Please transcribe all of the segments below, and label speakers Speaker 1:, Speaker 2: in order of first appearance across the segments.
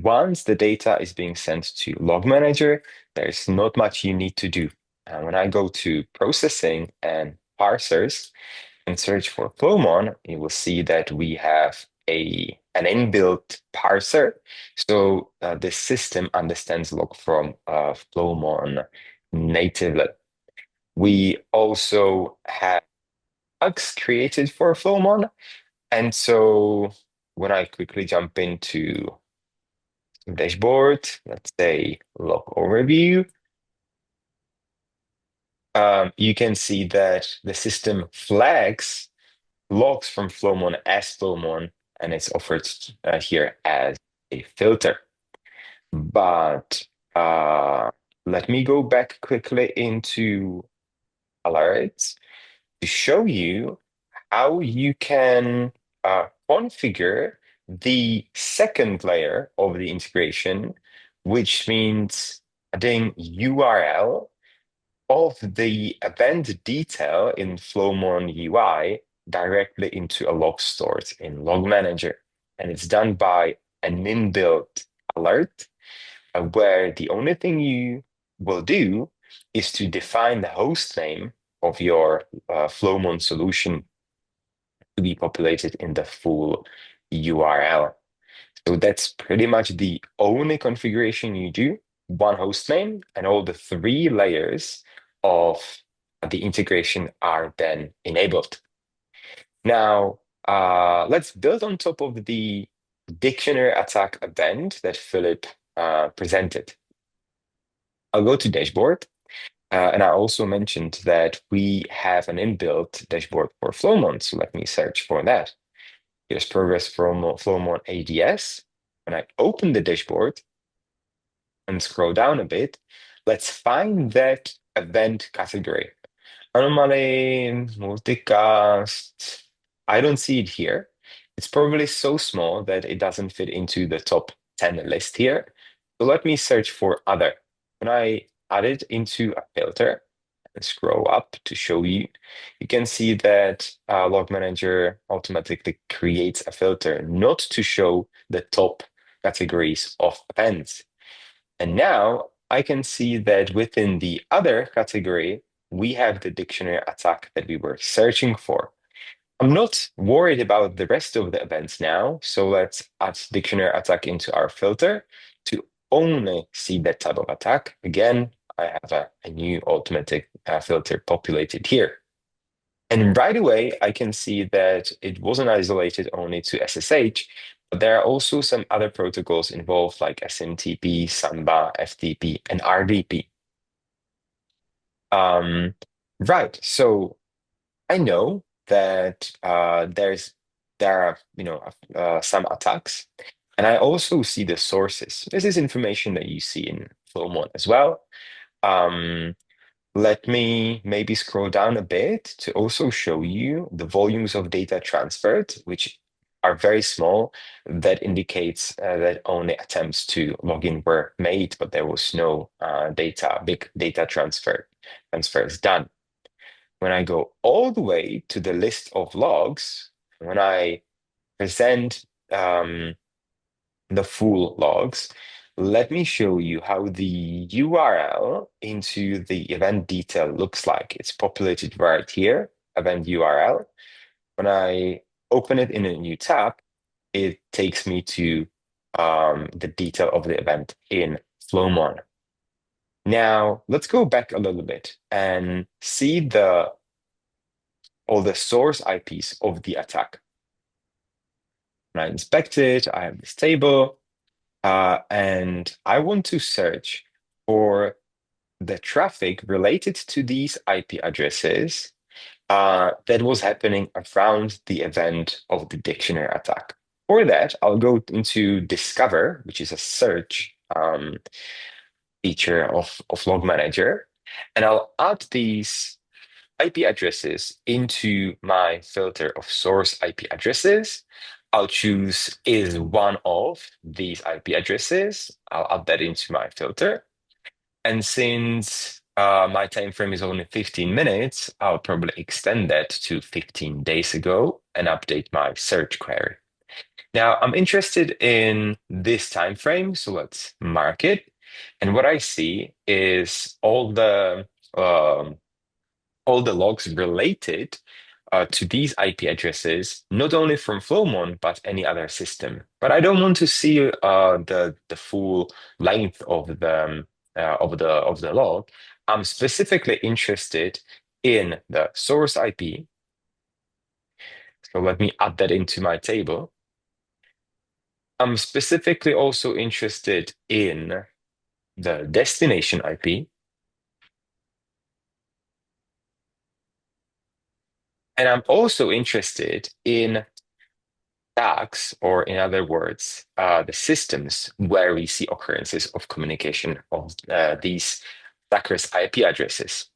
Speaker 1: once the data is being sent to Logmanager, there's not much you need to do. And when I go to processing and parsers and search for Flowmon, you will see that we have an inbuilt parser. So the system understands log from Flowmon natively. We also have bugs created for Flowmon. And so when I quickly jump into dashboard, let's say log overview, you can see that the system flags logs from Flowmon as Flowmon, and it's offered here as a filter. But let me go back quickly into alerts to show you how you can configure the second layer of the integration, which means adding URL of the event detail in Flowmon UI directly into a log stored in Logmanager. And it's done by an inbuilt alert, where the only thing you will do is to define the host name of your Flowmon solution to be populated in the full URL. So that's pretty much the only configuration you do, one host name, and all the three layers of the integration are then enabled. Now, let's build on top of the dictionary attack event that Philip presented. I'll go to dashboard. And I also mentioned that we have an inbuilt dashboard for Flowmon. So let me search for that. Here's progress from Flowmon ADS. When I open the dashboard and scroll down a bit, let's find that event category. Anomaly, multicast. I don't see it here. It's probably so small that it doesn't fit into the top 10 list here. So let me search for other. When I add it into a filter and scroll up to show you, you can see that Logmanager automatically creates a filter not to show the top categories of events. And now I can see that within the other category, we have the dictionary attack that we were searching for. I'm not worried about the rest of the events now, so let's add dictionary attack into our filter to only see that type of attack. Again, I have a new automatic filter populated here. And right away, I can see that it wasn't isolated only to SSH, but there are also some other protocols involved like SMTP, Samba, FTP, and RDP. Right, so I know that there are some attacks, and I also see the sources. This is information that you see in Flowmon as well. Um, Let me maybe scroll down a bit to also show you the volumes of data transferred, which are very small. That indicates that only attempts to log in were made, but there was no big data transfers done. When I go all the way to the list of logs, when I present the full logs, let me show you how the URL into the event detail looks like. It's populated right here, event URL. When I open it in a new tab, it takes me to the detail of the event in Flowmon. Now, let's go back a little bit and see all the source IPs of the attack. When I inspect it, I have this table. And I want to search for the traffic related to these IP addresses that was happening around the event of the dictionary attack. For that, I'll go into Discover, which is a search feature of Logmanager, and I'll add these IP addresses into my filter of source IP addresses. I'll choose is one of these IP addresses. I'll add that into my filter. And since my time frame is only 15 minutes, I'll probably extend that to 15 days ago and update my search query. Now, I'm interested in this time frame, so let's mark it. And what I see is um, all the logs related to these IP addresses, not only from Flowmon, but any other system. But I don't want to see the full length of the log. I'm specifically interested in the source IP. So let me add that into my table. I'm specifically also interested in the destination IP. And I'm also interested in tags, or in other words, the systems where we see occurrences of communication of these attackers' IP addresses.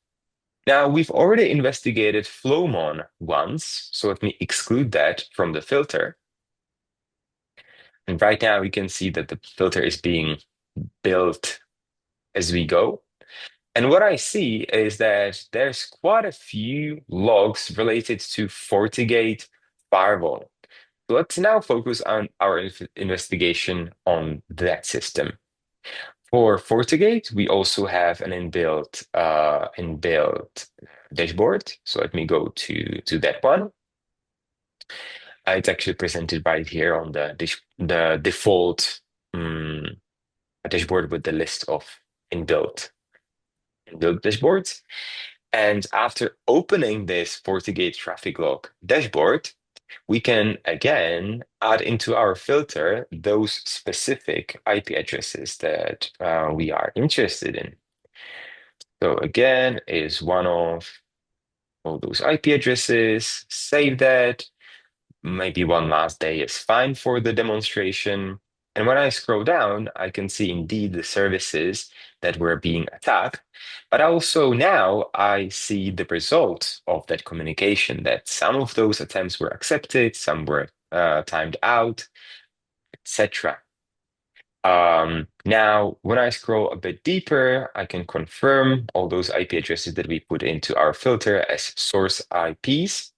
Speaker 1: Now, we've already investigated Flowmon once, so let me exclude that from the filter. And right now we can see that the filter is being built as we go. And what I see is that there's quite a few logs related to FortiGate firewall. Let's now focus on our investigation on that system. For FortiGate, we also have an inbuilt dashboard. So let me go to that one. It's actually presented right here on the default dashboard with the list of inbuilt dashboards. And after opening this FortiGate traffic log dashboard, we can again add into our filter those specific IP addresses that we are interested in. So again, is one of all those IP addresses, save that. Maybe one last day is fine for the demonstration. And when I scroll down, I can see indeed the services that were being attacked. But also now I see the results of that communication, that some of those attempts were accepted, some were timed out, etc. Now, when I scroll a bit deeper, I can confirm all those IP addresses that we put into our filter as source IPs.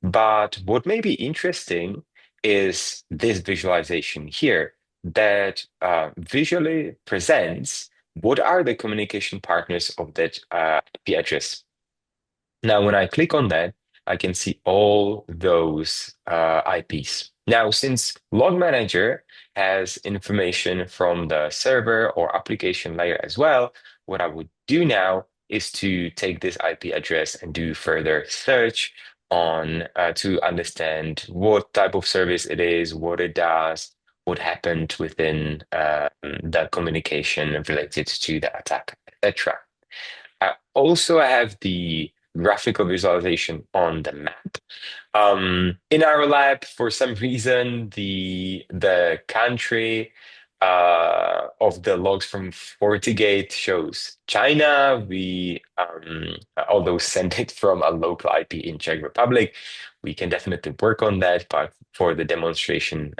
Speaker 1: But what may be interesting is this visualization here that visually presents what are the communication partners of that IP address. Now, when I click on that, I can see all those IPs. Now, since Logmanager has information from the server or application layer as well, what I would do now is to take this IP address and do further search on to understand what type of service it is, what it does, what happened within the communication related to the attack, etc. Also, I have the graphical visualization on the map. In our lab, for some reason, the country of the logs from FortiGate shows China. We although send it from a local IP in Czech Republic, we can definitely work on that. But for the demonstration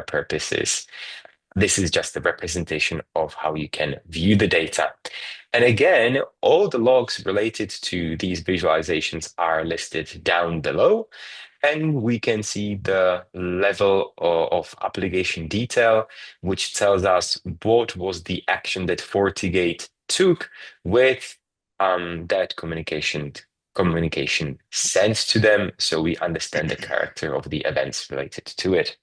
Speaker 1: purposes, this is just a representation of how you can view the data. And again, all the logs related to these visualizations are listed down below. And we can see the level of application detail, which tells us what was the action that FortiGate took with that communication sent to them, so we understand the character of the events related to it.